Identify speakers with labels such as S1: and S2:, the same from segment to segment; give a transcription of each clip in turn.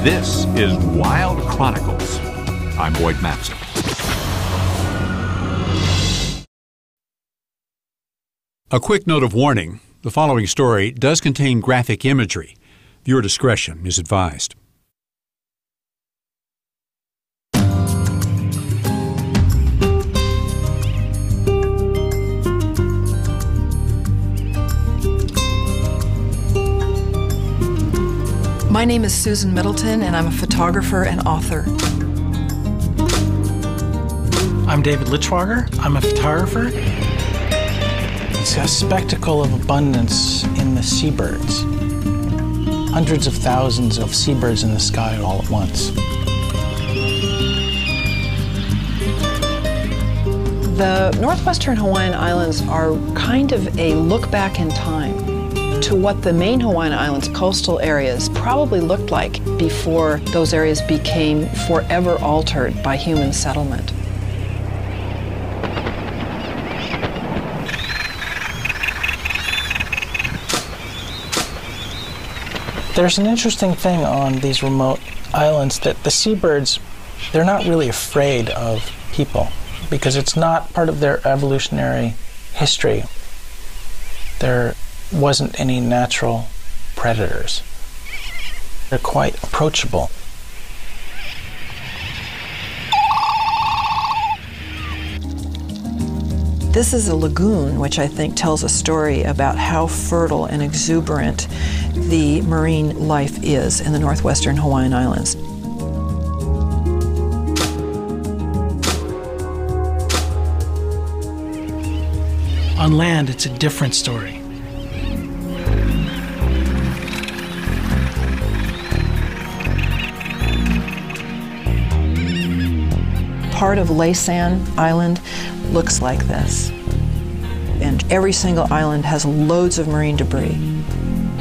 S1: This is Wild Chronicles. I'm Boyd Matson. A quick note of warning. The following story does contain graphic imagery. Viewer discretion is advised.
S2: My name is Susan Middleton, and I'm a photographer and author.
S3: I'm David Lichwager. I'm a photographer. It's a spectacle of abundance in the seabirds. Hundreds of thousands of seabirds in the sky all at once.
S2: The Northwestern Hawaiian Islands are kind of a look back in time to what the main Hawaiian Islands coastal areas probably looked like before those areas became forever altered by human settlement.
S3: There's an interesting thing on these remote islands that the seabirds, they're not really afraid of people because it's not part of their evolutionary history. There wasn't any natural predators. They're quite approachable.
S2: This is a lagoon, which I think tells a story about how fertile and exuberant the marine life is in the Northwestern Hawaiian Islands.
S3: On land, it's a different story.
S2: Part of Laysan Island looks like this. And every single island has loads of marine debris.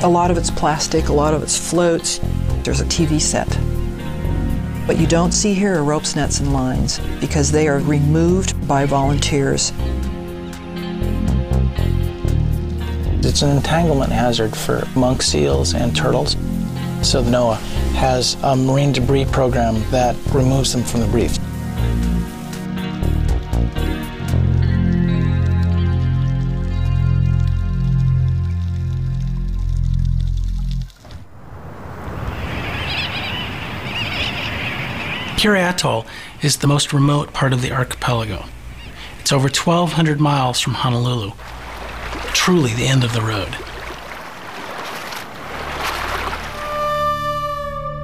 S2: A lot of it's plastic, a lot of it's floats. There's a TV set. What you don't see here are ropes, nets, and lines because they are removed by volunteers.
S3: It's an entanglement hazard for monk seals and turtles. So NOAA has a marine debris program that removes them from the reef. Kure Atoll is the most remote part of the archipelago. It's over 1,200 miles from Honolulu. Truly the end of the road.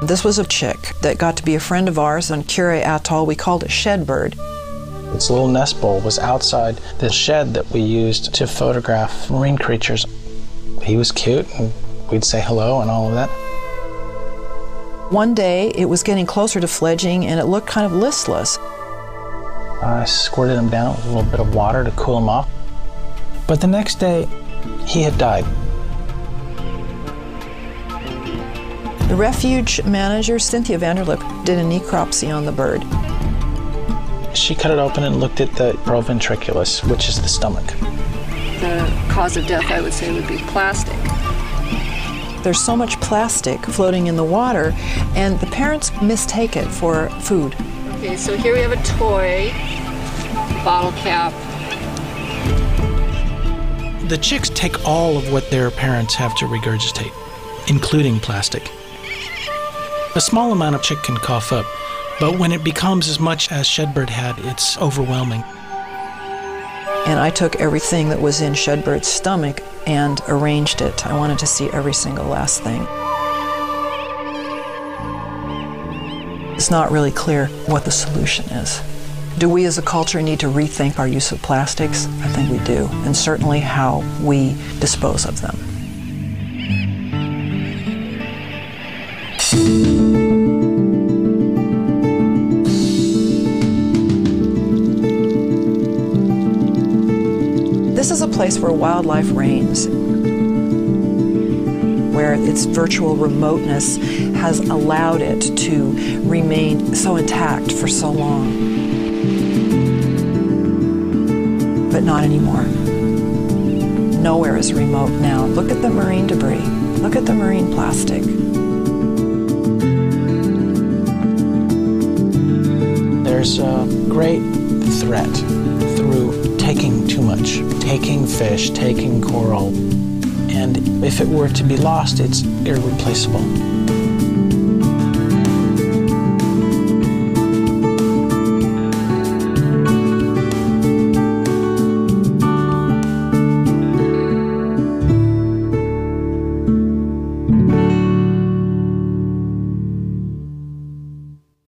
S2: This was a chick that got to be a friend of ours on Kure Atoll. We called it Shedbird.
S3: Its little nest bowl was outside the shed that we used to photograph marine creatures. He was cute, and we'd say hello and all of that.
S2: One day, it was getting closer to fledging, and it looked kind of listless.
S3: I squirted him down with a little bit of water to cool him off. But the next day, he had died.
S2: The refuge manager, Cynthia Vanderlip, did a necropsy on the bird.
S3: She cut it open and looked at the proventriculus, which is the stomach.
S4: The cause of death, I would say, would be plastic.
S2: There's so much plastic floating in the water, and the parents mistake it for food.
S4: Okay, so here we have a toy, bottle cap.
S3: The chicks take all of what their parents have to regurgitate, including plastic. A small amount of chick can cough up, but when it becomes as much as Shedbird had, it's overwhelming.
S2: And I took everything that was in Shedbird's stomach and arranged it. I wanted to see every single last thing. It's not really clear what the solution is. Do we as a culture need to rethink our use of plastics? I think we do, and certainly how we dispose of them. This is a place where wildlife reigns, where its virtual remoteness has allowed it to remain so intact for so long. But not anymore. Nowhere is remote now. Look at the marine debris. Look at the marine plastic.
S3: there's a great threat through taking too much, taking fish, taking coral, and if it were to be lost, it's irreplaceable.